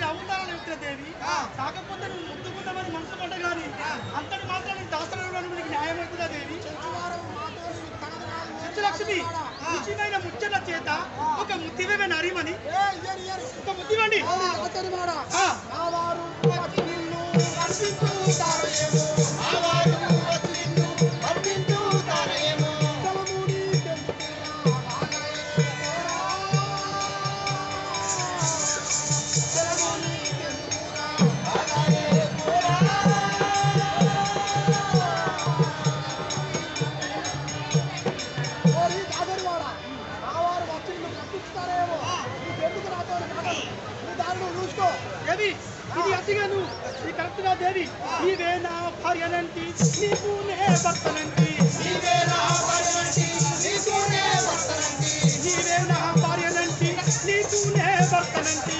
అవతారాలు ఎత్తిన దేవి కాకపోతే నువ్వు ముద్దుకుందామని మనసు పడ్డ కానీ అంతటి మాత్రం నేను దాసరంలో నీకు న్యాయం అవుతుందా దేవి? లక్ష్మి రుచిమైన ముచ్చట చేత ఒక ముద్దివే నరిమని ఒక ముద్దివండి. ఇది అతిగాను ఈ కరెక్ట్గా దేవి నీవే నా భార్యనంటి నీకునే భర్తనంటి నీవే నా భార్యనంటి నీకునే భర్తనంటి నీవే నా భార్యనంటి నీకునే భర్తనంటి